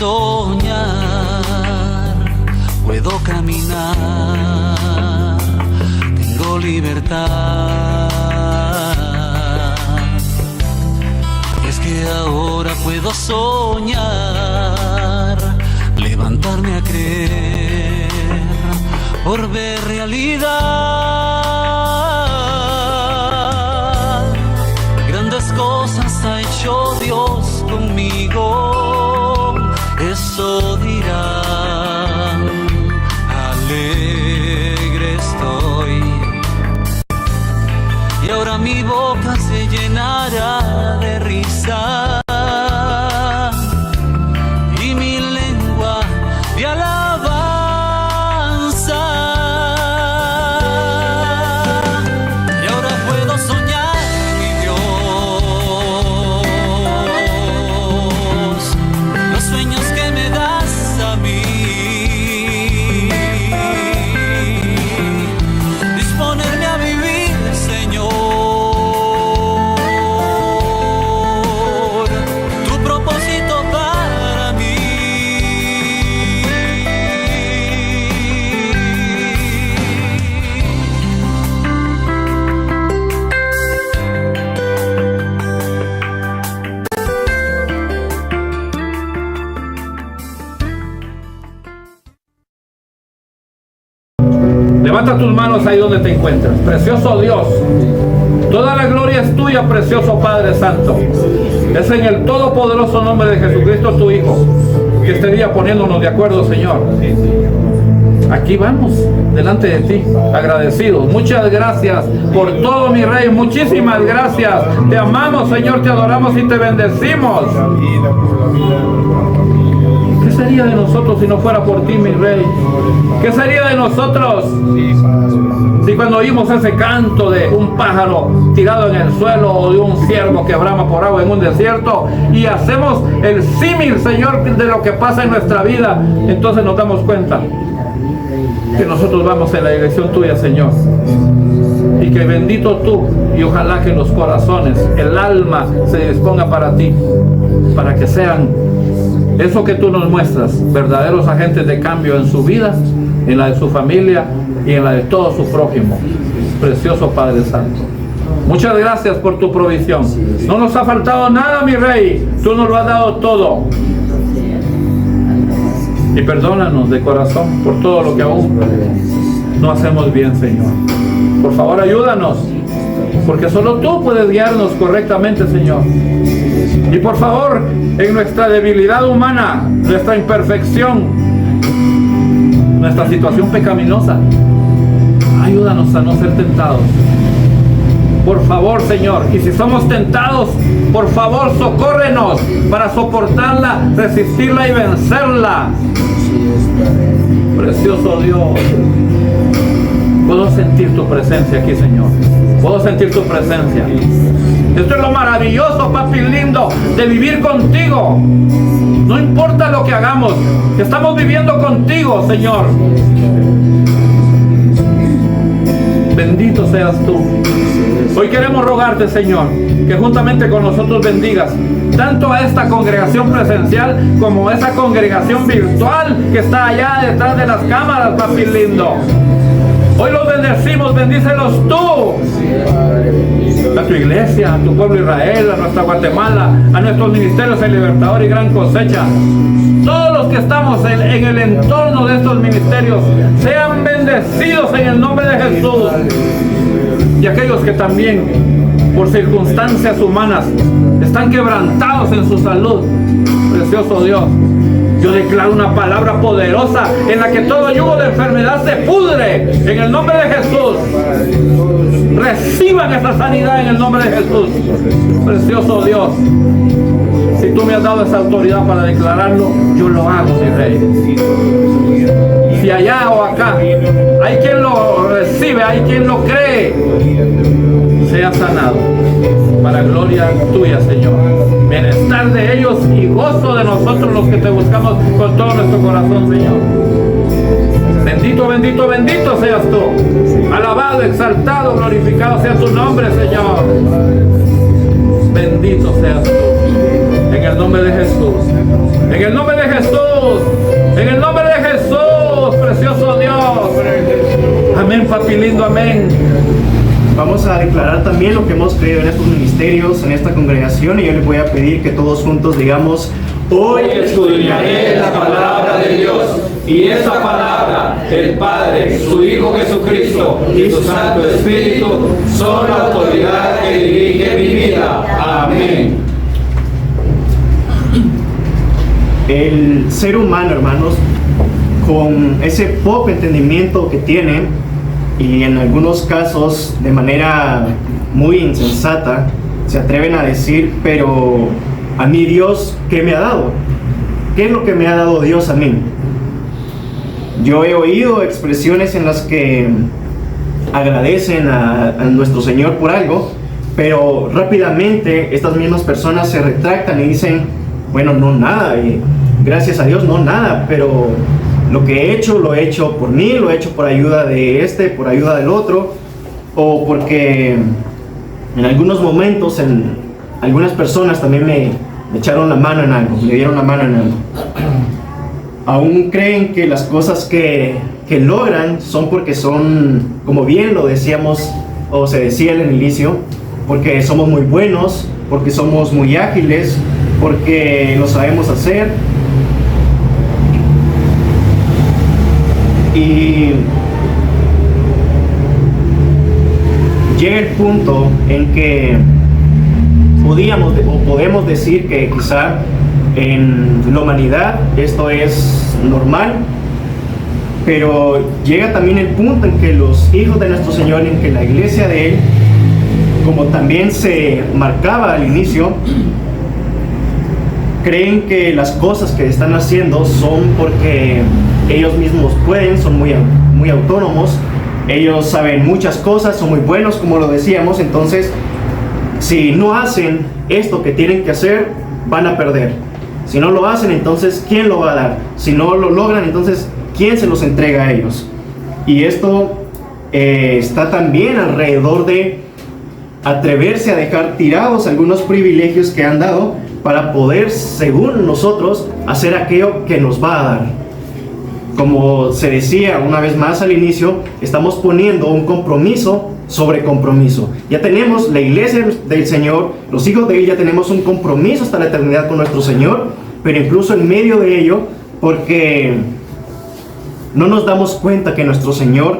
soñar, puedo caminar, tengo libertad. Es que ahora puedo soñar, levantarme a creer, por ver realidad. Grandes cosas ha hecho Dios conmigo, eso dirán, alegre estoy. Y ahora mi boca se llenará de risa y mi lengua de alabanza. Y ahora puedo soñar, mi Dios, los sueños que me das a mí. Disponerme a vivir, Señor, tu propósito para mí. Levanta tus manos ahí donde te encuentras. Precioso Dios, toda la gloria es tuya, precioso Padre Santo. Es en el todopoderoso nombre de Jesucristo, tu Hijo, que este día poniéndonos de acuerdo, Señor. Aquí vamos, delante de ti, agradecidos. Muchas gracias por todo, mi Rey. Muchísimas gracias. Te amamos, Señor, te adoramos y te bendecimos. ¿Qué sería de nosotros si no fuera por ti, mi Rey? ¿Qué sería de nosotros si cuando oímos ese canto de un pájaro tirado en el suelo o de un ciervo que brama por agua en un desierto y hacemos el símil, Señor, de lo que pasa en nuestra vida, entonces nos damos cuenta que nosotros vamos en la dirección tuya, Señor? Y que bendito tú, y ojalá que los corazones, el alma se disponga para ti, para que sean eso que tú nos muestras, verdaderos agentes de cambio en su vida, en la de su familia y en la de todo su prójimo. Precioso Padre Santo, muchas gracias por tu provisión. No nos ha faltado nada, mi Rey, tú nos lo has dado todo. Y perdónanos de corazón por todo lo que aún no hacemos bien, Señor. Por favor, ayúdanos, porque solo tú puedes guiarnos correctamente, Señor. Y por favor, en nuestra debilidad humana, nuestra imperfección, nuestra situación pecaminosa, ayúdanos a no ser tentados. Por favor, Señor, y si somos tentados, por favor, socórrenos para soportarla, resistirla y vencerla. Precioso Dios, puedo sentir tu presencia aquí, Señor. Puedo sentir tu presencia. Esto es lo maravilloso, papi lindo, de vivir contigo. No importa lo que hagamos, estamos viviendo contigo, Señor. Bendito seas tú. Hoy queremos rogarte, Señor, que juntamente con nosotros bendigas tanto a esta congregación presencial como a esa congregación virtual que está allá detrás de las cámaras, papi lindo. Hoy los bendecimos, bendícelos tú. A tu iglesia, a tu pueblo Israel, a nuestra Guatemala, a nuestros ministerios El Libertador y Gran Cosecha. Todos los que estamos en el entorno de estos ministerios sean bendecidos en el nombre de Jesús. Y aquellos que también por circunstancias humanas están quebrantados en su salud, precioso Dios, yo declaro una palabra poderosa en la que todo yugo de enfermedad se pudre en el nombre de Jesús. Reciban esa sanidad en el nombre de Jesús. Precioso Dios, si tú me has dado esa autoridad para declararlo, yo lo hago, mi Rey. Si allá o acá hay quien lo recibe, hay quien lo cree, sea sanado para gloria tuya, Señor. Bienestar de ellos y gozo de nosotros los que te buscamos con todo nuestro corazón, Señor. Bendito, bendito, bendito seas tú. Alabado, exaltado, glorificado sea tu nombre, Señor. Bendito seas tú. En el nombre de Jesús. En el nombre de Jesús. En el nombre de Jesús, precioso Dios. Amén, papi lindo, amén. Vamos a declarar también lo que hemos creído en estos ministerios, en esta congregación, y yo les voy a pedir que todos juntos digamos: hoy escudriñaré la palabra de Dios, y esa palabra, el Padre, su Hijo Jesucristo y su Santo Espíritu son la autoridad que dirige mi vida. Amén. El ser humano, hermanos, con ese poco entendimiento que tiene, y en algunos casos de manera muy insensata, se atreven a decir: pero a mí Dios, ¿qué me ha dado? ¿Qué es lo que me ha dado Dios a mí? Yo he oído expresiones en las que agradecen a nuestro Señor por algo, pero rápidamente estas mismas personas se retractan y dicen: bueno, no nada, y gracias a Dios no nada, pero lo que he hecho, lo he hecho por mí, lo he hecho por ayuda de este, por ayuda del otro, o porque en algunos momentos algunas personas también me echaron la mano en algo, me dieron la mano en algo. Aún creen que las cosas que logran son porque son, como bien lo decíamos o se decía en el inicio, porque somos muy buenos, porque somos muy ágiles, porque lo sabemos hacer. Y llega el punto en que podemos decir que quizá en la humanidad esto es normal, pero llega también el punto en que los hijos de nuestro Señor, en que la iglesia de Él, como también se marcaba al inicio, creen que las cosas que están haciendo son porque ellos mismos pueden, son muy autónomos, ellos saben muchas cosas, son muy buenos, como lo decíamos. Entonces, si no hacen esto que tienen que hacer, van a perder. Si no lo hacen, entonces ¿quién lo va a dar? Si no lo logran, entonces ¿quién se los entrega a ellos? Y esto está también alrededor de atreverse a dejar tirados algunos privilegios que han dado para poder, según nosotros, hacer aquello que nos va a dar. Como se decía una vez más al inicio, estamos poniendo un compromiso sobre compromiso. Ya tenemos la iglesia del Señor, los hijos de Él, ya tenemos un compromiso hasta la eternidad con nuestro Señor, pero incluso en medio de ello, porque no nos damos cuenta que nuestro Señor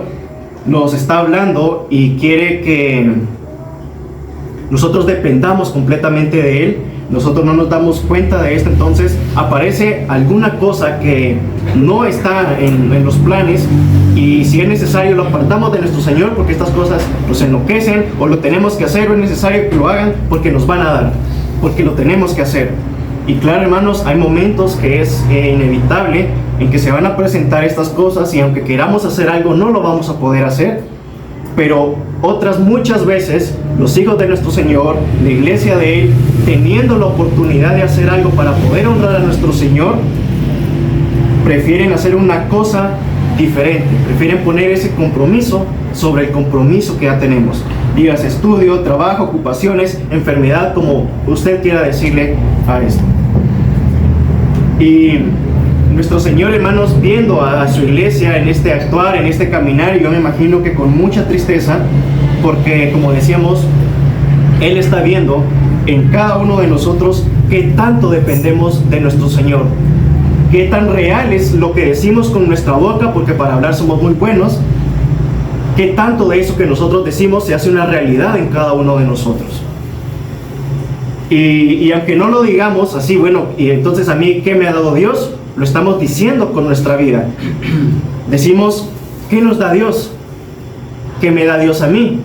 nos está hablando y quiere que nosotros dependamos completamente de Él. Nosotros no nos damos cuenta de esto, entonces aparece alguna cosa que no está en los planes, y si es necesario lo apartamos de nuestro Señor porque estas cosas nos enloquecen, o lo tenemos que hacer, o es necesario que lo hagan porque nos van a dar, porque lo tenemos que hacer. Y claro, hermanos, hay momentos que es inevitable en que se van a presentar estas cosas, y aunque queramos hacer algo no lo vamos a poder hacer. Pero otras muchas veces los hijos de nuestro Señor, la iglesia de Él, teniendo la oportunidad de hacer algo para poder honrar a nuestro Señor, prefieren hacer una cosa diferente, prefieren poner ese compromiso sobre el compromiso que ya tenemos. Digas estudio, trabajo, ocupaciones, enfermedad, como usted quiera decirle a esto. Y nuestro Señor, hermanos, viendo a su iglesia en este actuar, en este caminar, yo me imagino que con mucha tristeza, porque como decíamos, Él está viendo en cada uno de nosotros qué tanto dependemos de nuestro Señor, qué tan real es lo que decimos con nuestra boca, porque para hablar somos muy buenos, qué tanto de eso que nosotros decimos se hace una realidad en cada uno de nosotros. Y aunque no lo digamos así, bueno, y entonces a mí, ¿qué me ha dado Dios? Lo estamos diciendo con nuestra vida. Decimos, ¿qué nos da Dios? ¿Qué me da Dios a mí?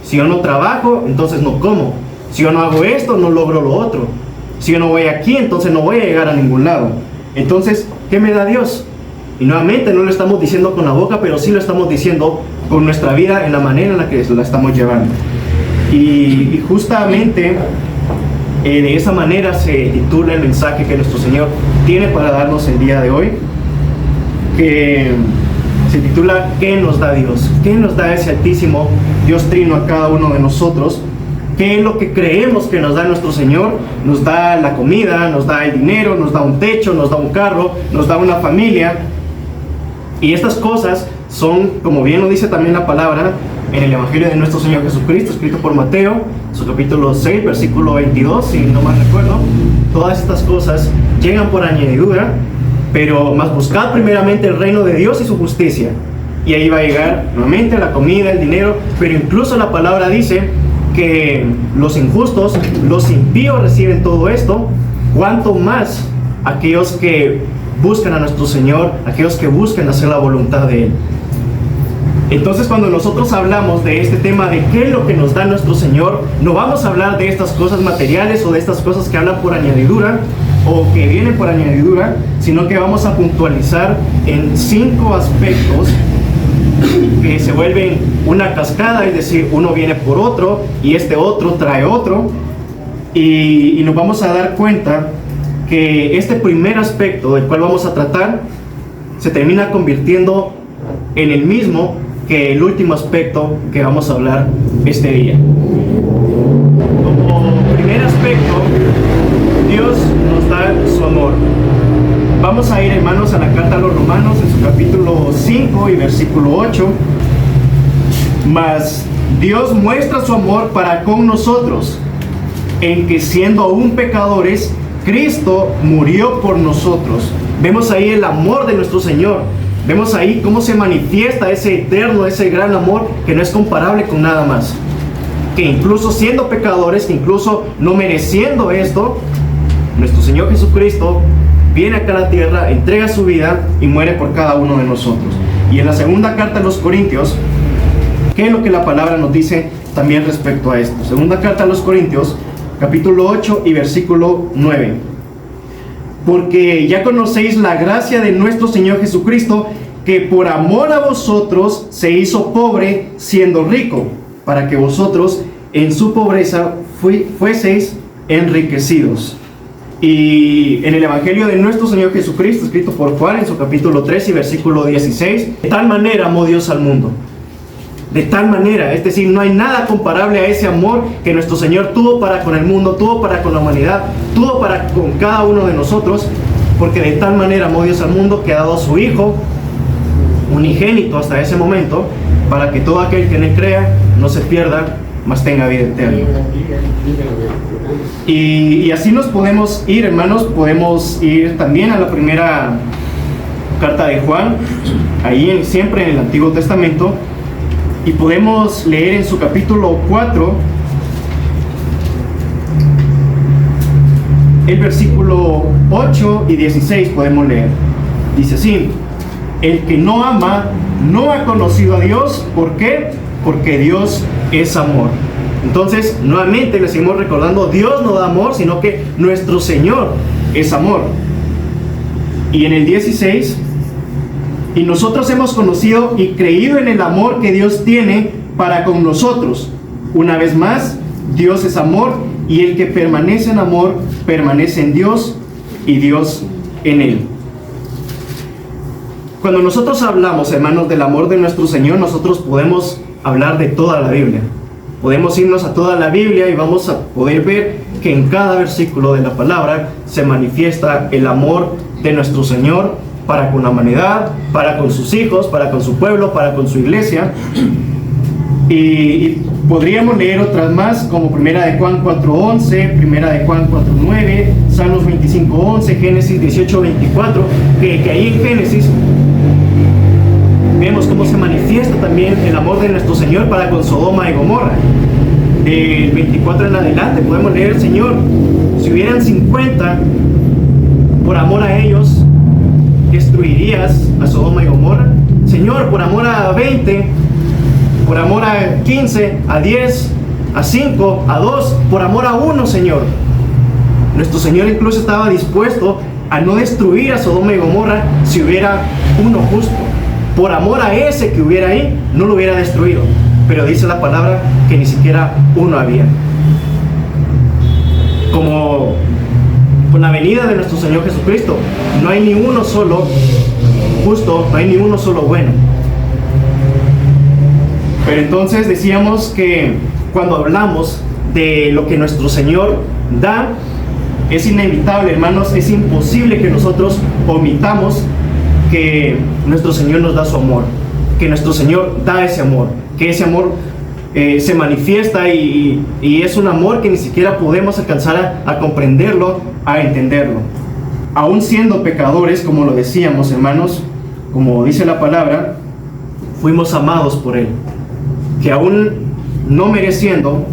Si yo no trabajo, entonces no como. Si yo no hago esto, no logro lo otro. Si yo no voy aquí, entonces no voy a llegar a ningún lado. Entonces, ¿qué me da Dios? Y nuevamente no lo estamos diciendo con la boca, pero sí lo estamos diciendo con nuestra vida, en la manera en la que la estamos llevando. Y justamente de esa manera se titula el mensaje que nuestro Señor tiene para darnos el día de hoy, que se titula ¿qué nos da Dios? ¿Qué nos da ese altísimo Dios trino a cada uno de nosotros? ¿Qué es lo que creemos que nos da nuestro Señor? Nos da la comida, nos da el dinero, nos da un techo, nos da un carro, nos da una familia. Y estas cosas son, como bien lo dice también la palabra en el Evangelio de nuestro Señor Jesucristo, escrito por Mateo, su capítulo 6, versículo 22, si no mal recuerdo. Todas estas cosas llegan por añadidura, pero más buscad primeramente el reino de Dios y su justicia. Y ahí va a llegar nuevamente la comida, el dinero, pero incluso la palabra dice que los injustos, los impíos reciben todo esto, cuanto más aquellos que buscan a nuestro Señor, aquellos que buscan hacer la voluntad de Él. Entonces, cuando nosotros hablamos de este tema de qué es lo que nos da nuestro Señor, no vamos a hablar de estas cosas materiales o de estas cosas que hablan por añadidura o que vienen por añadidura, sino que vamos a puntualizar en 5 aspectos que se vuelven una cascada, es decir, uno viene por otro y este otro trae otro, y nos vamos a dar cuenta que este primer aspecto del cual vamos a tratar se termina convirtiendo en el mismo que el último aspecto que vamos a hablar este día. Como primer aspecto, Dios nos da su amor. Vamos a ir, hermanos, a la carta a los Romanos en su capítulo 5 y versículo 8. Mas Dios muestra su amor para con nosotros, en que siendo aún pecadores, Cristo murió por nosotros. Vemos ahí el amor de nuestro Señor. Vemos ahí cómo se manifiesta ese eterno, ese gran amor que no es comparable con nada más. Que incluso siendo pecadores, que incluso no mereciendo esto, nuestro Señor Jesucristo viene acá a la tierra, entrega su vida y muere por cada uno de nosotros. Y en la segunda carta a los Corintios, ¿qué es lo que la palabra nos dice también respecto a esto? Segunda carta a los Corintios, capítulo 8 y versículo 9. Porque ya conocéis la gracia de nuestro Señor Jesucristo, que por amor a vosotros se hizo pobre siendo rico, para que vosotros en su pobreza fueseis enriquecidos. Y en el Evangelio de nuestro Señor Jesucristo, escrito por Juan en su capítulo 3 y versículo 16, de tal manera amó Dios al mundo. De tal manera, es decir, no hay nada comparable a ese amor que nuestro Señor tuvo para con el mundo, tuvo para con la humanidad, tuvo para con cada uno de nosotros, porque de tal manera amó Dios al mundo que ha dado a su Hijo unigénito hasta ese momento, para que todo aquel que en Él crea no se pierda, mas tenga vida eterna. Y así nos podemos ir, hermanos, podemos ir también a la primera carta de Juan, ahí siempre en el Antiguo Testamento, y podemos leer en su capítulo 4 el versículo 8 y 16 podemos leer. Dice así: el que no ama no ha conocido a Dios. ¿Por qué? Porque Dios es amor. Entonces, nuevamente le seguimos recordando, Dios no da amor, sino que nuestro Señor es amor. Y en el 16, y nosotros hemos conocido y creído en el amor que Dios tiene para con nosotros. Una vez más, Dios es amor, y el que permanece en amor, permanece en Dios, y Dios en Él. Cuando nosotros hablamos, hermanos, del amor de nuestro Señor, nosotros podemos hablar de toda la Biblia. Podemos irnos a toda la Biblia y vamos a poder ver que en cada versículo de la palabra se manifiesta el amor de nuestro Señor para con la humanidad, para con sus hijos, para con su pueblo, para con su iglesia. Y podríamos leer otras más, como Primera de Juan 4:11, Primera de Juan 4:9, Salmos 25:11, Génesis 18:24, que ahí en Génesis vemos cómo se manifiesta también el amor de nuestro Señor para con Sodoma y Gomorra. Del 24 en adelante podemos leer: Señor, si hubieran 50, por amor a ellos, ¿destruirías a Sodoma y Gomorra? Señor, por amor a 20, por amor a 15, a 10, a 5, a 2, por amor a 1, Señor. Nuestro Señor incluso estaba dispuesto a no destruir a Sodoma y Gomorra si hubiera uno justo. Por amor a ese que hubiera ahí, no lo hubiera destruido. Pero dice la palabra que ni siquiera uno había. Como con la venida de nuestro Señor Jesucristo, no hay ni uno solo justo, no hay ni uno solo bueno. Pero entonces decíamos que cuando hablamos de lo que nuestro Señor da, es inevitable, hermanos, es imposible que nosotros omitamos que nuestro Señor nos da su amor, que nuestro Señor da ese amor, que ese amor se manifiesta y es un amor que ni siquiera podemos alcanzar a comprenderlo, a entenderlo. Aún siendo pecadores, como lo decíamos, hermanos, como dice la palabra, fuimos amados por Él, que aún no mereciendo,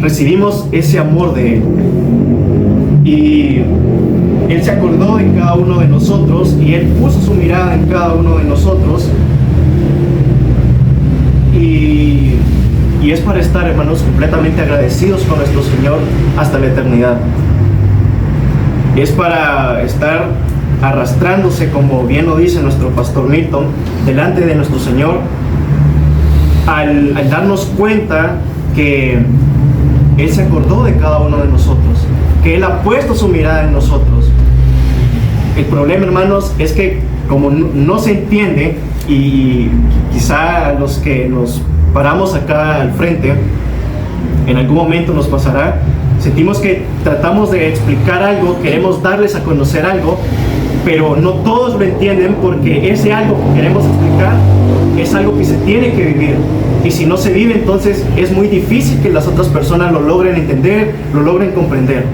recibimos ese amor de Él. Y Él se acordó de cada uno de nosotros y Él puso su mirada en cada uno de nosotros. Y es para estar, hermanos, completamente agradecidos con nuestro Señor hasta la eternidad. Es para estar arrastrándose, como bien lo dice nuestro pastor Milton, delante de nuestro Señor, al darnos cuenta que Él se acordó de cada uno de nosotros, que Él ha puesto su mirada en nosotros. El problema, hermanos, es que como no se entiende, y quizá los que nos paramos acá al frente, en algún momento nos pasará, sentimos que tratamos de explicar algo, queremos darles a conocer algo, pero no todos lo entienden, porque ese algo que queremos explicar es algo que se tiene que vivir. Y si no se vive, entonces es muy difícil que las otras personas lo logren entender, lo logren comprender.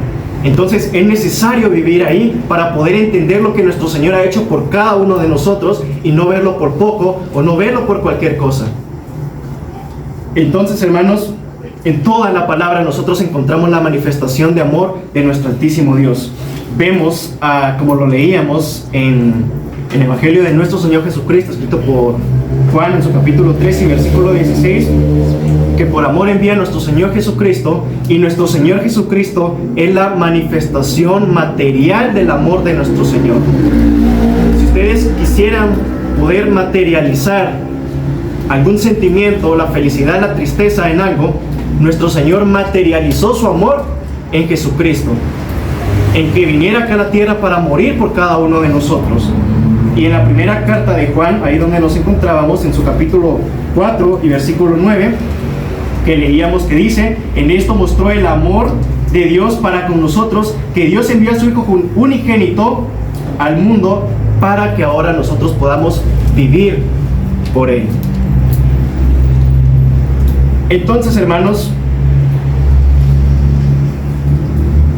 Entonces es necesario vivir ahí para poder entender lo que nuestro Señor ha hecho por cada uno de nosotros y no verlo por poco o no verlo por cualquier cosa. Entonces, hermanos, en toda la palabra nosotros encontramos la manifestación de amor de nuestro Altísimo Dios. Vemos, como lo leíamos en el Evangelio de nuestro Señor Jesucristo, escrito por Juan en su capítulo 3 y versículo 16, que por amor envía a nuestro Señor Jesucristo, y nuestro Señor Jesucristo es la manifestación material del amor de nuestro Señor. Si ustedes quisieran poder materializar algún sentimiento, la felicidad, la tristeza en algo, nuestro Señor materializó su amor en Jesucristo, en que viniera acá a la tierra para morir por cada uno de nosotros. Y en la primera carta de Juan, ahí donde nos encontrábamos, en su capítulo 4 y versículo 9, que leíamos, que dice: en esto mostró el amor de Dios para con nosotros, que Dios envió a su Hijo unigénito al mundo para que ahora nosotros podamos vivir por Él. Entonces, hermanos,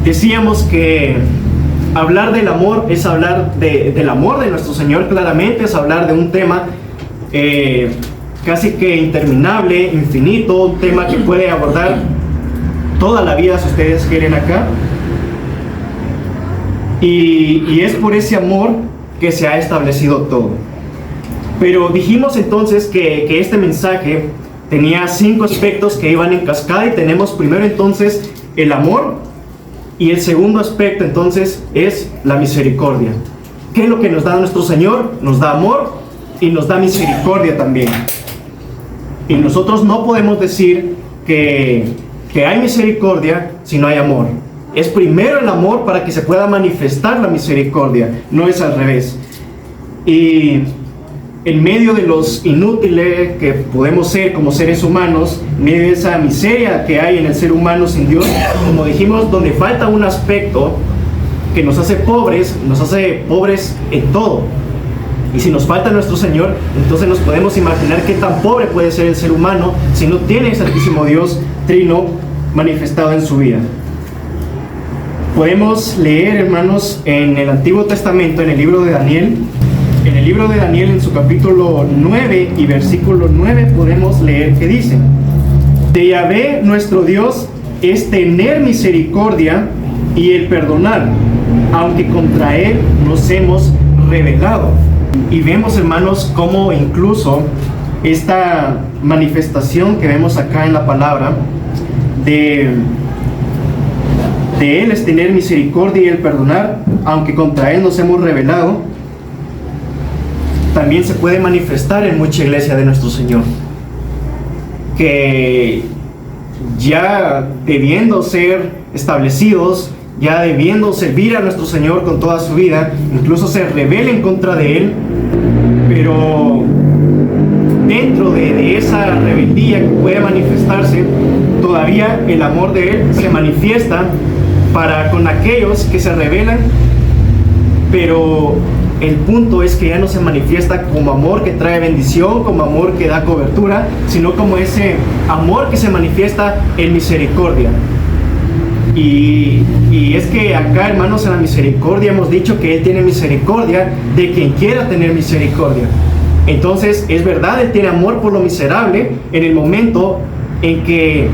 decíamos que hablar del amor es hablar del amor de nuestro Señor, claramente es hablar de un tema casi que interminable, infinito, un tema que puede abordar toda la vida si ustedes quieren acá. Y es por ese amor que se ha establecido todo. Pero dijimos entonces que este mensaje tenía 5 aspectos que iban en cascada, y tenemos primero entonces el amor, y el segundo aspecto entonces es la misericordia. ¿Qué es lo que nos da nuestro Señor? Nos da amor y nos da misericordia también. Y nosotros no podemos decir que hay misericordia si no hay amor. Es primero el amor para que se pueda manifestar la misericordia, no es al revés. Y en medio de los inútiles que podemos ser como seres humanos, en medio de esa miseria que hay en el ser humano sin Dios, como dijimos, donde falta un aspecto que nos hace pobres en todo. Y si nos falta nuestro Señor, entonces nos podemos imaginar qué tan pobre puede ser el ser humano si no tiene ese Altísimo Dios Trino manifestado en su vida. Podemos leer, hermanos, en el Antiguo Testamento, en el libro de Daniel. En el libro de Daniel, en su capítulo 9 y versículo 9, podemos leer que dice: de Yahvé nuestro Dios es tener misericordia y el perdonar, aunque contra Él nos hemos rebelado. Y vemos, hermanos, cómo incluso esta manifestación que vemos acá en la palabra de Él es tener misericordia y el perdonar, aunque contra Él nos hemos rebelado, también se puede manifestar en mucha iglesia de nuestro Señor, que ya debiendo ser establecidos, ya debiendo servir a nuestro Señor con toda su vida, incluso se rebelen contra de Él, pero dentro de esa rebeldía que puede manifestarse, todavía el amor de Él se manifiesta para con aquellos que se rebelan, pero el punto es que ya no se manifiesta como amor que trae bendición, como amor que da cobertura, sino como ese amor que se manifiesta en misericordia. Y es que acá, hermanos, en la misericordia hemos dicho que Él tiene misericordia de quien quiera tener misericordia. Entonces, es verdad, Él tiene amor por lo miserable en el momento en que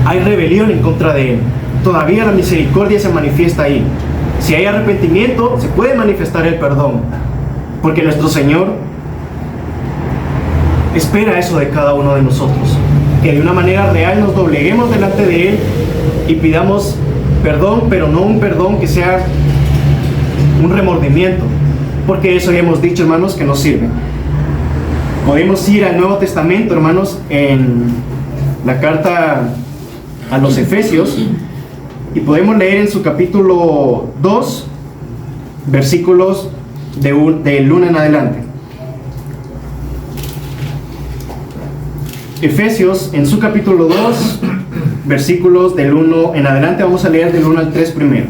hay rebelión en contra de Él. Todavía la misericordia se manifiesta ahí. Si hay arrepentimiento, se puede manifestar el perdón, porque nuestro Señor espera eso de cada uno de nosotros, que de una manera real nos dobleguemos delante de Él y pidamos perdón, pero no un perdón que sea un remordimiento, porque eso ya hemos dicho, hermanos, que no sirve. Podemos ir al Nuevo Testamento, hermanos, en la carta a los Efesios, y podemos leer en su capítulo 2, versículos del 1 en adelante. Efesios, en su capítulo 2, versículos del 1 en adelante, vamos a leer del 1 al 3 primero.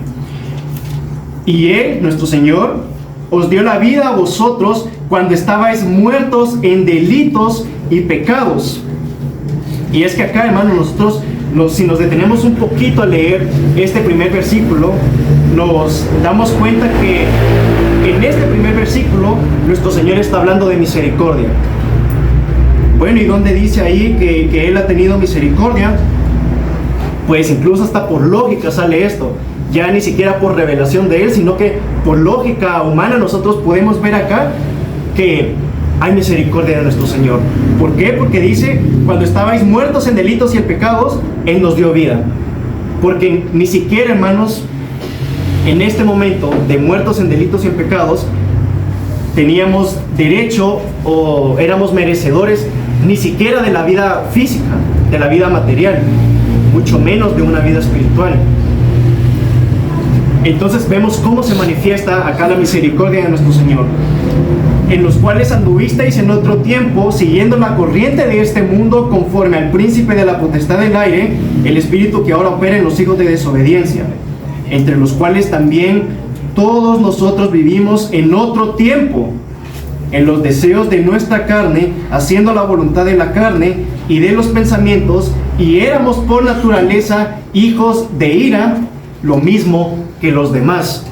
Y Él, nuestro Señor, os dio la vida a vosotros cuando estabais muertos en delitos y pecados. Y es que acá, hermanos, nosotros, si nos detenemos un poquito a leer este primer versículo, nos damos cuenta que en este primer versículo nuestro Señor está hablando de misericordia. Bueno, ¿y dónde dice ahí que Él ha tenido misericordia? Pues incluso hasta por lógica sale esto, ya ni siquiera por revelación de Él, sino que por lógica humana nosotros podemos ver acá que hay misericordia de nuestro Señor. ¿Por qué? Porque dice, cuando estabais muertos en delitos y en pecados, Él nos dio vida. Porque ni siquiera, hermanos, en este momento de muertos en delitos y en pecados, teníamos derecho o éramos merecedores ni siquiera de la vida física, de la vida material, mucho menos de una vida espiritual. Entonces vemos cómo se manifiesta acá la misericordia de nuestro Señor, en los cuales anduvisteis en otro tiempo, siguiendo la corriente de este mundo, conforme al príncipe de la potestad del aire, el espíritu que ahora opera en los hijos de desobediencia, entre los cuales también todos nosotros vivimos en otro tiempo, en los deseos de nuestra carne, haciendo la voluntad de la carne y de los pensamientos, y éramos por naturaleza hijos de ira, lo mismo que los demás.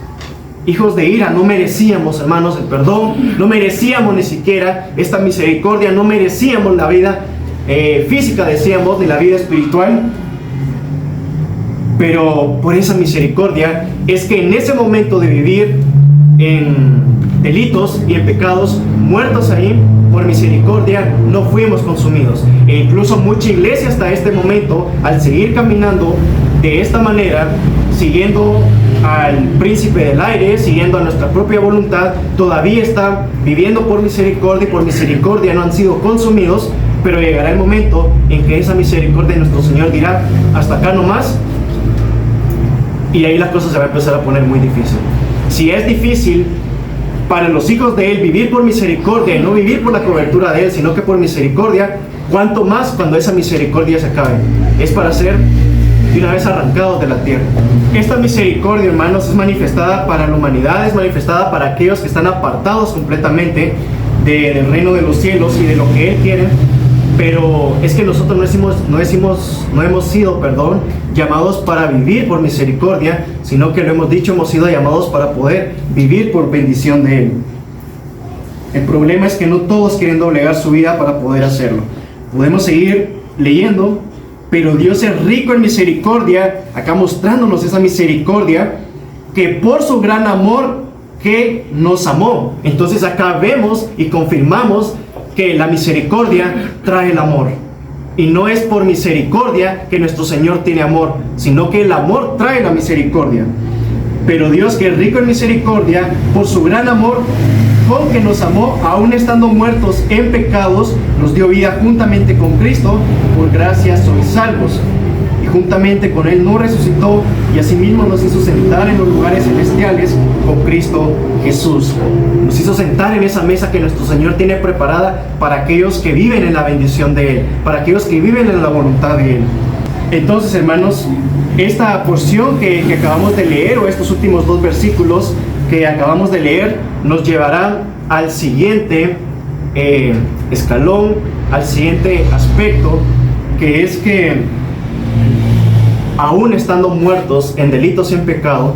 Hijos de ira, no merecíamos, hermanos, el perdón, no merecíamos ni siquiera esta misericordia, no merecíamos la vida física, decíamos, ni la vida espiritual. Pero por esa misericordia es que en ese momento de vivir en delitos y en pecados, muertos ahí, por misericordia no fuimos consumidos. E incluso mucha iglesia hasta este momento, al seguir caminando de esta manera, siguiendo al príncipe del aire, siguiendo a nuestra propia voluntad, todavía está viviendo por misericordia, y por misericordia no han sido consumidos. Pero llegará el momento en que esa misericordia de nuestro Señor dirá, hasta acá nomás, y ahí la cosa se va a empezar a poner muy difícil. Si es difícil para los hijos de Él vivir por misericordia y no vivir por la cobertura de Él, sino que por misericordia, ¿cuánto más cuando esa misericordia se acabe? Es para ser de una vez arrancados de la tierra. Esta misericordia, hermanos, es manifestada para la humanidad, es manifestada para aquellos que están apartados completamente del reino de los cielos y de lo que Él quiere. Pero es que nosotros no hemos sido llamados para vivir por misericordia, sino que lo hemos dicho, hemos sido llamados para poder vivir por bendición de Él. El problema es que no todos quieren doblegar su vida para poder hacerlo. Podemos seguir leyendo, pero Dios es rico en misericordia, acá mostrándonos esa misericordia, que por su gran amor que nos amó. Entonces acá vemos y confirmamos que la misericordia trae el amor. Y no es por misericordia que nuestro Señor tiene amor, sino que el amor trae la misericordia. Pero Dios, que es rico en misericordia, por su gran amor con que nos amó, aún estando muertos en pecados, nos dio vida juntamente con Cristo. Por gracia sois salvos. Y juntamente con Él nos resucitó y asimismo nos hizo sentar en los lugares celestiales con Cristo Jesús. Nos hizo sentar en esa mesa que nuestro Señor tiene preparada para aquellos que viven en la bendición de Él, para aquellos que viven en la voluntad de Él. Entonces, hermanos, esta porción que acabamos de leer, o estos últimos 2 versículos que acabamos de leer, nos llevará al siguiente escalón, al siguiente aspecto, que es que aún estando muertos en delitos y en pecado,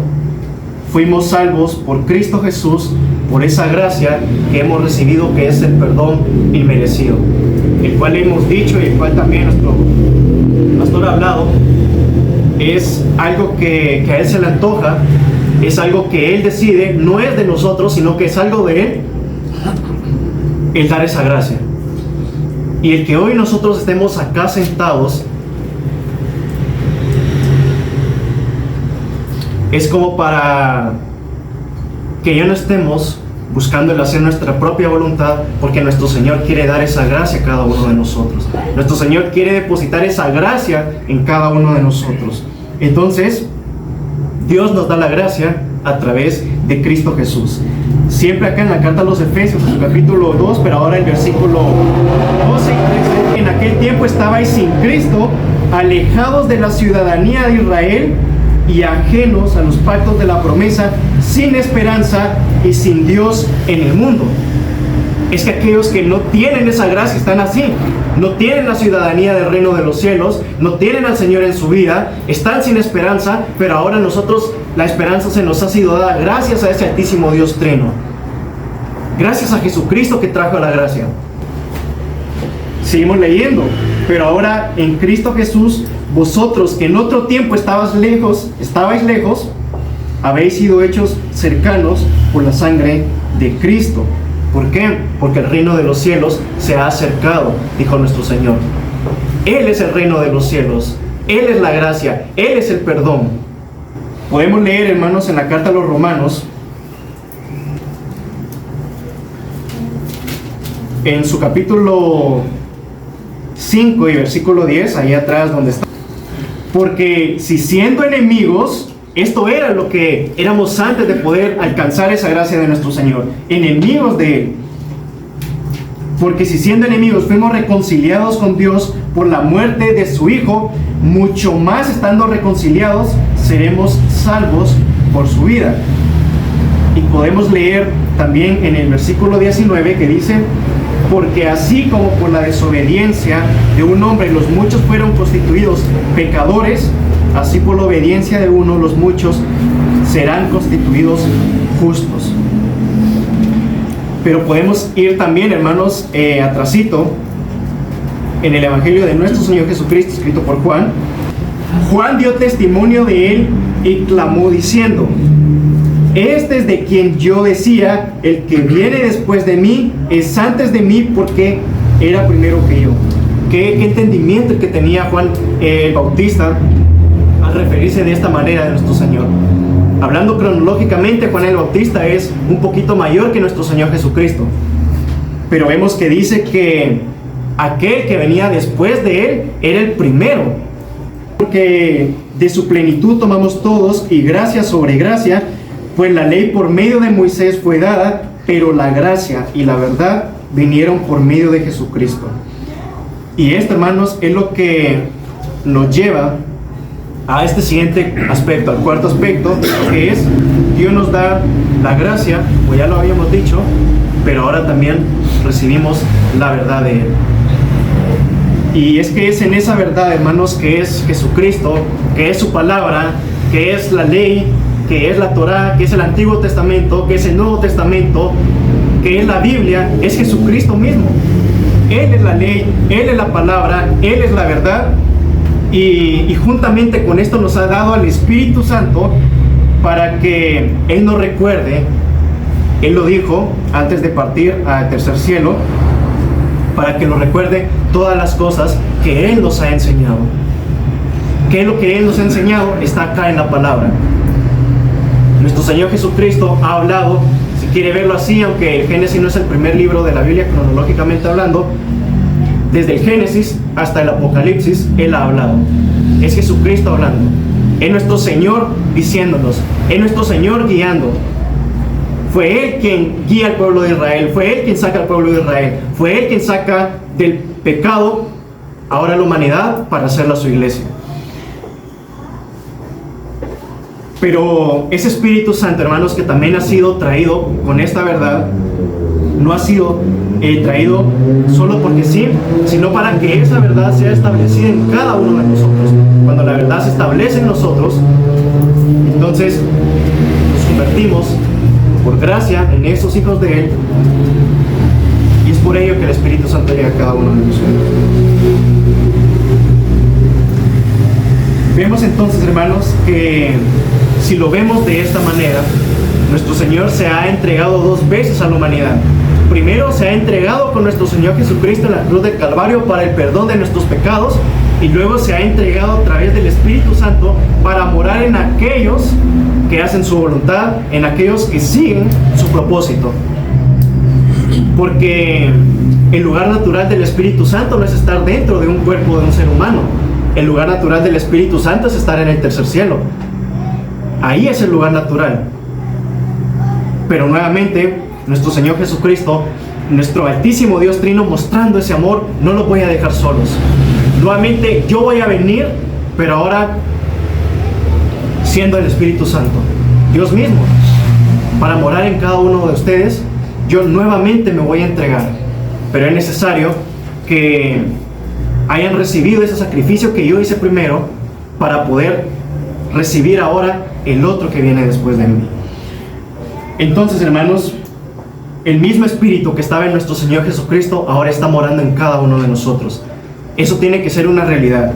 fuimos salvos por Cristo Jesús, por esa gracia que hemos recibido, que es el perdón inmerecido, el cual hemos dicho y el cual también nuestro pastor ha hablado. Es algo que a Él se le antoja, es algo que Él decide, no es de nosotros, sino que es algo de Él, el dar esa gracia. Y el que hoy nosotros estemos acá sentados es como para que ya no estemos buscando el hacer nuestra propia voluntad, porque nuestro Señor quiere dar esa gracia a cada uno de nosotros. Nuestro Señor quiere depositar esa gracia en cada uno de nosotros. Entonces, Dios nos da la gracia a través de Cristo Jesús. Siempre acá en la carta a los Efesios, en su capítulo 2, pero ahora el versículo 12 y 13. En aquel tiempo estabais sin Cristo, alejados de la ciudadanía de Israel y ajenos a los pactos de la promesa, sin esperanza y sin Dios en el mundo. Es que aquellos que no tienen esa gracia están así, no tienen la ciudadanía del reino de los cielos, no tienen al Señor en su vida, están sin esperanza, pero ahora nosotros la esperanza se nos ha sido dada gracias a ese altísimo Dios trino, gracias a Jesucristo que trajo la gracia. Seguimos leyendo, pero ahora en Cristo Jesús, vosotros que en otro tiempo estabais lejos, habéis sido hechos cercanos por la sangre de Cristo. ¿Por qué? Porque el reino de los cielos se ha acercado, dijo nuestro Señor. Él es el reino de los cielos, Él es la gracia, Él es el perdón. Podemos leer, hermanos, en la carta a los Romanos, en su capítulo 5 y versículo 10, ahí atrás donde está. Porque si siendo enemigos, esto era lo que éramos antes de poder alcanzar esa gracia de nuestro Señor, enemigos de Él. Porque si siendo enemigos fuimos reconciliados con Dios por la muerte de su Hijo, mucho más estando reconciliados seremos salvos por su vida. Y podemos leer también en el versículo 19 que dice: porque así como por la desobediencia de un hombre los muchos fueron constituidos pecadores, así por la obediencia de uno los muchos serán constituidos justos. Pero podemos ir también, hermanos, atrasito, en el Evangelio de nuestro Señor Jesucristo, escrito por Juan. Juan dio testimonio de Él y clamó diciendo: este es de quien yo decía, el que viene después de mí es antes de mí, porque era primero que yo. ¿Qué entendimiento el que tenía Juan el Bautista al referirse de esta manera de nuestro Señor? Hablando cronológicamente, Juan el Bautista es un poquito mayor que nuestro Señor Jesucristo, pero vemos que dice que aquel que venía después de él era el primero, porque de su plenitud tomamos todos, y gracia sobre gracia, pues la ley por medio de Moisés fue dada, pero la gracia y la verdad vinieron por medio de Jesucristo. Y esto, hermanos, es lo que nos lleva a este siguiente aspecto, al cuarto aspecto, que es: Dios nos da la gracia, como ya lo habíamos dicho, pero ahora también recibimos la verdad de Él. Y es que es en esa verdad, hermanos, que es Jesucristo, que es su palabra, que es la ley, que es la Torá, que es el Antiguo Testamento, que es el Nuevo Testamento, que es la Biblia, es Jesucristo mismo. Él es la ley, Él es la palabra, Él es la verdad. Y juntamente con esto nos ha dado al Espíritu Santo para que Él nos recuerde. Él lo dijo antes de partir al tercer cielo, para que nos recuerde todas las cosas que Él nos ha enseñado. Que lo que Él nos ha enseñado está acá en la palabra. Nuestro Señor Jesucristo ha hablado, si quiere verlo así, aunque el Génesis no es el primer libro de la Biblia cronológicamente hablando, Desde el Génesis hasta el Apocalipsis, Él ha hablado. Es Jesucristo hablando. Es nuestro Señor diciéndonos. Es nuestro Señor guiando. Fue Él quien guía al pueblo de Israel. Fue Él quien saca al pueblo de Israel. Fue Él quien saca del pecado ahora la humanidad para hacerla su iglesia. Pero ese Espíritu Santo, hermanos, que también ha sido traído con esta verdad, no ha sido traído solo porque sí, sino para que esa verdad sea establecida en cada uno de nosotros. Cuando la verdad se establece en nosotros, entonces nos convertimos por gracia en esos hijos de Él, y es por ello que el Espíritu Santo llega a cada uno de nosotros. Vemos entonces, hermanos, que si lo vemos de esta manera, nuestro Señor se ha entregado 2 veces a la humanidad. Primero se ha entregado con nuestro Señor Jesucristo en la cruz del Calvario para el perdón de nuestros pecados, y luego se ha entregado a través del Espíritu Santo para morar en aquellos que hacen su voluntad, en aquellos que siguen su propósito. Porque el lugar natural del Espíritu Santo no es estar dentro de un cuerpo de un ser humano. El lugar natural del Espíritu Santo es estar en el tercer cielo. Ahí es el lugar natural. Pero nuevamente, nuestro Señor Jesucristo, nuestro altísimo Dios Trino, mostrando ese amor, no los voy a dejar solos. Nuevamente, yo voy a venir, pero ahora siendo el Espíritu Santo, Dios mismo, para morar en cada uno de ustedes. Yo nuevamente me voy a entregar, pero es necesario que hayan recibido ese sacrificio que yo hice primero para poder recibir ahora el otro que viene después de mí. Entonces, hermanos, el mismo Espíritu que estaba en nuestro Señor Jesucristo ahora está morando en cada uno de nosotros. Eso tiene que ser una realidad.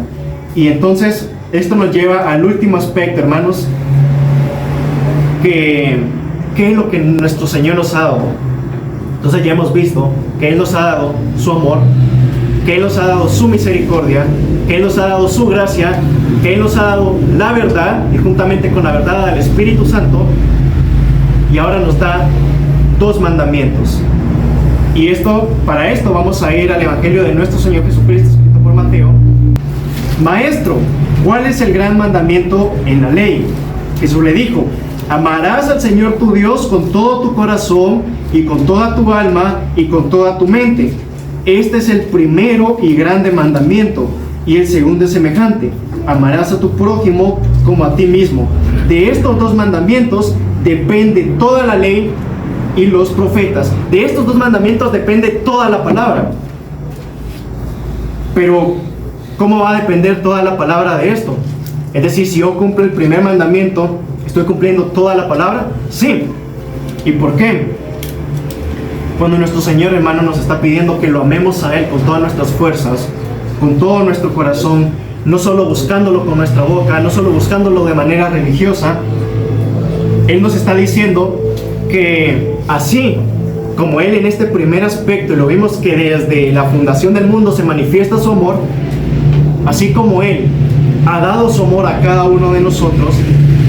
Y entonces esto nos lleva al último aspecto, hermanos, que ¿qué es lo que nuestro Señor nos ha dado? Entonces ya hemos visto que Él nos ha dado su amor, que Él nos ha dado su misericordia, que Él nos ha dado su gracia, que Él nos ha dado la verdad, y juntamente con la verdad al Espíritu Santo, y ahora nos da 2 mandamientos. Y para esto vamos a ir al Evangelio de nuestro Señor Jesucristo, escrito por Mateo. Maestro, ¿cuál es el gran mandamiento en la ley? Jesús le dijo: amarás al Señor tu Dios con todo tu corazón y con toda tu alma y con toda tu mente. Este es el primero y grande mandamiento, y el segundo es semejante: amarás a tu prójimo como a ti mismo. De estos 2 mandamientos depende toda la ley y los profetas. De estos 2 mandamientos depende toda la palabra. Pero ¿cómo va a depender toda la palabra de esto? Es decir, si yo cumplo el primer mandamiento, ¿estoy cumpliendo toda la palabra? Sí. ¿Y por qué? Cuando nuestro Señor, hermano, nos está pidiendo que lo amemos a Él con todas nuestras fuerzas, con todo nuestro corazón, no solo buscándolo con nuestra boca, no solo buscándolo de manera religiosa, Él nos está diciendo que así como Él en este primer aspecto, y lo vimos que desde la fundación del mundo se manifiesta su amor, así como Él ha dado su amor a cada uno de nosotros,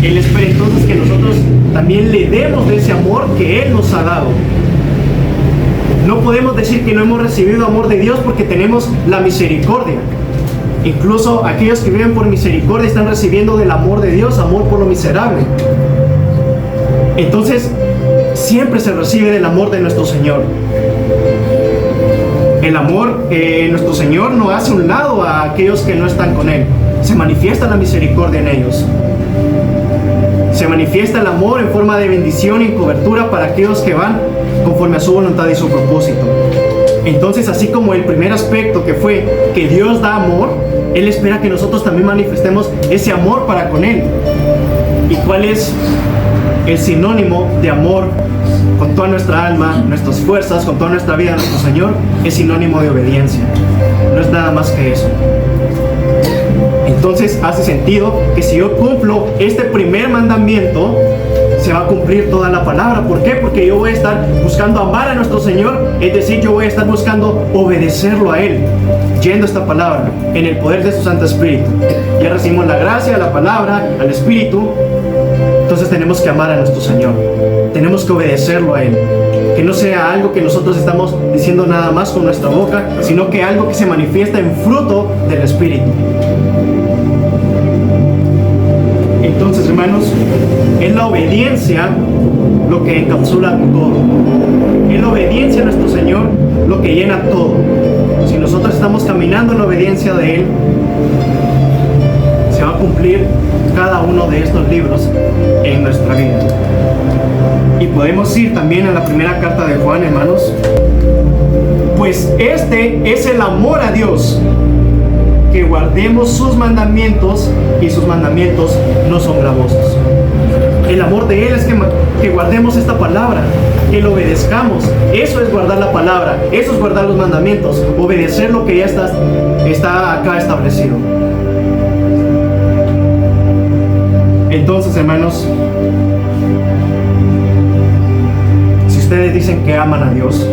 Él espera entonces que nosotros también le demos de ese amor que Él nos ha dado. No podemos decir que no hemos recibido amor de Dios porque tenemos la misericordia. Incluso aquellos que viven por misericordia están recibiendo del amor de Dios, amor por lo miserable. Entonces, siempre se recibe del amor de nuestro Señor. El amor, nuestro Señor no hace un lado a aquellos que no están con Él. Se manifiesta la misericordia en ellos. Se manifiesta el amor en forma de bendición y cobertura para aquellos que van conforme a su voluntad y su propósito. Entonces, así como el primer aspecto que fue que Dios da amor, Él espera que nosotros también manifestemos ese amor para con Él. ¿Y cuál es el sinónimo de amor con toda nuestra alma, nuestras fuerzas, con toda nuestra vida a nuestro Señor? Es sinónimo de obediencia. No es nada más que eso. Entonces hace sentido que si yo cumplo este primer mandamiento, se va a cumplir toda la palabra. ¿Por qué? Porque yo voy a estar buscando amar a nuestro Señor, es decir, yo voy a estar buscando obedecerlo a Él, yendo esta palabra en el poder de su Santo Espíritu. Ya recibimos la gracia, la palabra, al Espíritu. Entonces tenemos que amar a nuestro Señor, tenemos que obedecerlo a Él. Que no sea algo que nosotros estamos diciendo nada más con nuestra boca, sino que algo que se manifiesta en fruto del Espíritu. Entonces, hermanos, es la obediencia lo que encapsula todo. Es la obediencia a nuestro Señor lo que llena todo. Si nosotros estamos caminando en la obediencia de Él, se va a cumplir cada uno de estos libros en nuestra vida. Y podemos ir también a la primera carta de Juan, hermanos. Pues este es el amor a Dios, que guardemos sus mandamientos, y sus mandamientos no son gravosos. El amor de Él es que guardemos esta palabra, que lo obedezcamos. Eso es guardar la palabra, eso es guardar los mandamientos, obedecer lo que ya está acá establecido. Entonces, hermanos, si ustedes dicen que aman a Dios,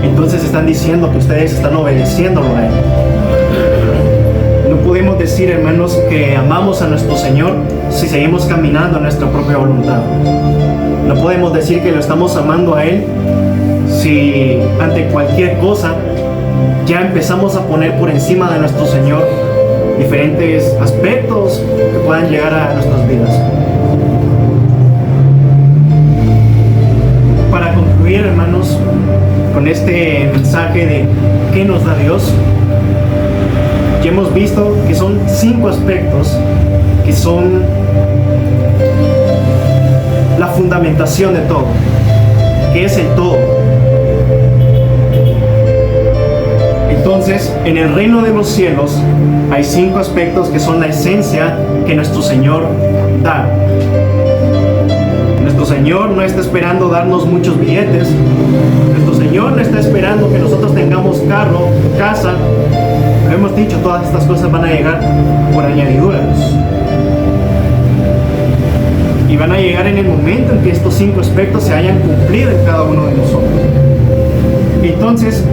entonces están diciendo que ustedes están obedeciéndolo a Él. No podemos decir, hermanos, que amamos a nuestro Señor si seguimos caminando en nuestra propia voluntad. No podemos decir que lo estamos amando a Él si ante cualquier cosa ya empezamos a poner por encima de nuestro Señor diferentes aspectos que puedan llegar a nuestras vidas. Para concluir, hermanos, con este mensaje de ¿qué nos da Dios? Ya hemos visto que son 5 aspectos que son la fundamentación de todo, que es el todo. Entonces, en el reino de los cielos hay 5 aspectos que son la esencia que nuestro Señor da. Nuestro Señor no está esperando darnos muchos billetes. Nuestro Señor no está esperando que nosotros tengamos carro, casa. Lo hemos dicho, todas estas cosas van a llegar por añadiduras. Y van a llegar en el momento en que estos 5 aspectos se hayan cumplido en cada uno de nosotros. Entonces,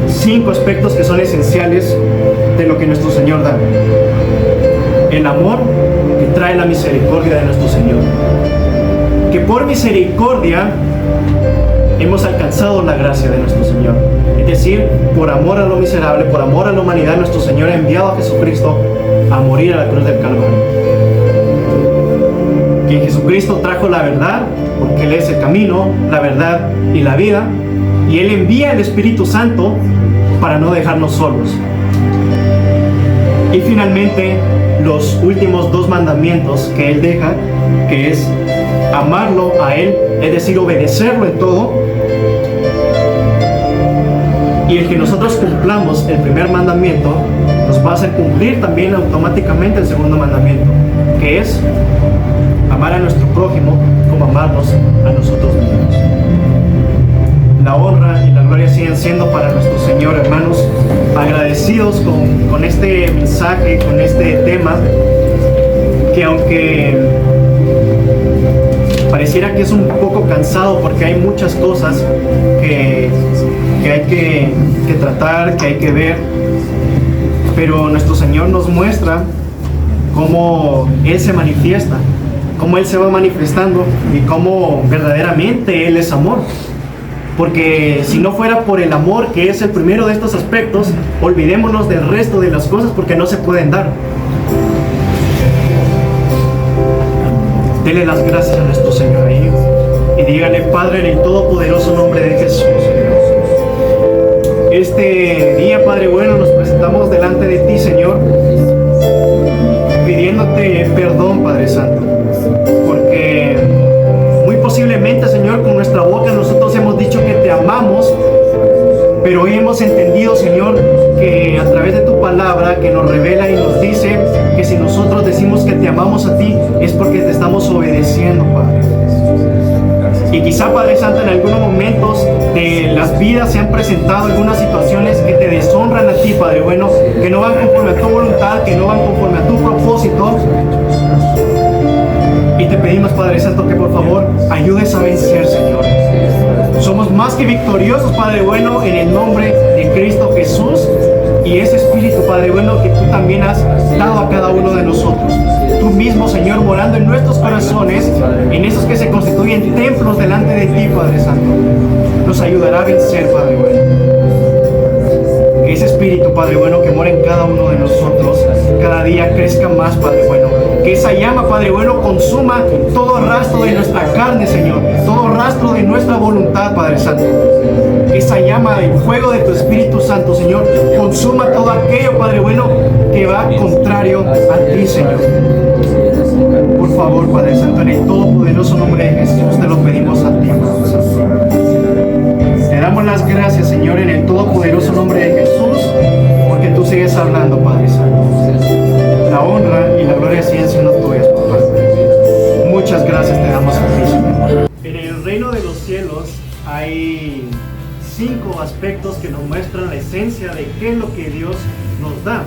5 aspectos que son esenciales de lo que nuestro Señor da. El amor que trae la misericordia de nuestro Señor. Que por misericordia hemos alcanzado la gracia de nuestro Señor. Es decir, por amor a lo miserable, por amor a la humanidad, nuestro Señor ha enviado a Jesucristo a morir a la cruz del Calvario. Que Jesucristo trajo la verdad, porque Él es el camino, la verdad y la vida. Y Él envía el Espíritu Santo para no dejarnos solos. Y finalmente, los últimos 2 mandamientos que Él deja, que es amarlo a Él, es decir, obedecerlo en todo. Y el que nosotros cumplamos el primer mandamiento nos va a hacer cumplir también automáticamente el segundo mandamiento, que es amar a nuestro prójimo como amarnos a nosotros mismos. La honra y la gloria siguen siendo para nuestro Señor, hermanos. Agradecidos con este mensaje, con este tema, que aunque pareciera que es un poco cansado porque hay muchas cosas que hay que tratar, que hay que ver, pero nuestro Señor nos muestra cómo Él se manifiesta, cómo Él se va manifestando y cómo verdaderamente Él es amor. Porque si no fuera por el amor, que es el primero de estos aspectos, olvidémonos del resto de las cosas porque no se pueden dar. Dele las gracias a nuestro Señor y dígale: Padre, en el todopoderoso nombre de Jesús, este día, Padre bueno, nos presentamos delante de ti, Señor, pidiéndote perdón, Padre Santo, porque muy posiblemente, Señor, con nuestra boca nosotros hemos dicho que te amamos, pero hoy hemos entendido, Señor, que a través de tu palabra que nos revela y nos dice que si nosotros decimos que te amamos a ti es porque te estamos obedeciendo, Padre. Y quizá, Padre Santo, en algunos momentos de las vidas se han presentado algunas situaciones que te deshonran a ti, Padre bueno, que no van conforme a tu voluntad, que no van conforme a tu propósito. Y te pedimos, Padre Santo, que por favor ayudes a vencer, Señor. Somos más que victoriosos, Padre bueno, en el nombre de Cristo Jesús. Y ese Espíritu, Padre bueno, que tú también has dado a cada uno de nosotros. tú mismo, Señor, morando en nuestros corazones, en esos que se constituyen templos delante de ti, Padre Santo, nos ayudará a vencer, Padre bueno. Que ese espíritu, Padre bueno, que mora en cada uno de nosotros, cada día crezca más, Padre bueno. Que esa llama, Padre bueno, consuma todo rastro de nuestra carne, Señor, todo rastro de nuestra voluntad, Padre Santo. Que esa llama del fuego de tu Espíritu Santo, Señor, consuma todo aquello, Padre bueno, que va contrario a ti, Señor. Por favor, Padre Santo, en el todopoderoso nombre de Jesús te lo pedimos a ti, Padre Santo. Te damos las gracias, Señor, en el todopoderoso nombre de Jesús, porque tú sigues hablando, Padre Santo. La honra y la gloria siguen siendo tuyas, papá. Muchas gracias te damos a ti, Señor. En el reino de los cielos hay 5 aspectos que nos muestran la esencia de qué es lo que Dios nos da.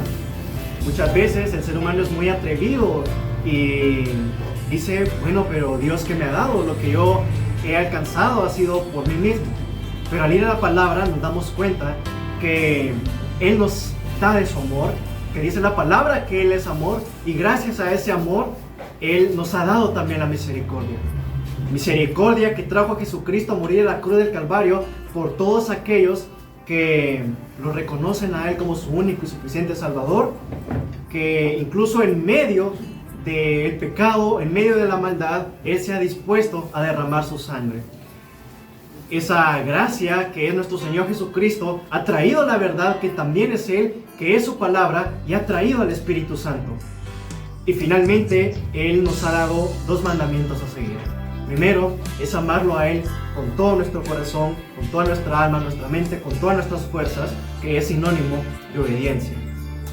Muchas veces el ser humano es muy atrevido y dice, bueno, pero Dios que me ha dado, lo que yo he alcanzado ha sido por mí mismo. Pero al ir a la palabra nos damos cuenta que Él nos da de su amor, que dice la palabra que Él es amor, y gracias a ese amor Él nos ha dado también la misericordia. Misericordia que trajo a Jesucristo a morir en la cruz del Calvario por todos aquellos que lo reconocen a Él como su único y suficiente Salvador, que incluso en medio del pecado, en medio de la maldad, Él se ha dispuesto a derramar su sangre. Esa gracia que es nuestro Señor Jesucristo ha traído la verdad que también es Él, que es su palabra, y ha traído al Espíritu Santo. Y finalmente Él nos ha dado 2 mandamientos a seguir. Primero es amarlo a Él con todo nuestro corazón, con toda nuestra alma, nuestra mente, con todas nuestras fuerzas, que es sinónimo de obediencia.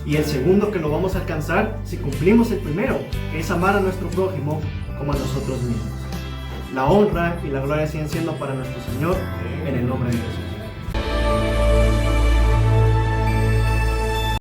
Y el segundo, que lo vamos a alcanzar si cumplimos el primero, que es amar a nuestro prójimo como a nosotros mismos. La honra y la gloria siguen siendo para nuestro Señor, en el nombre de Jesús.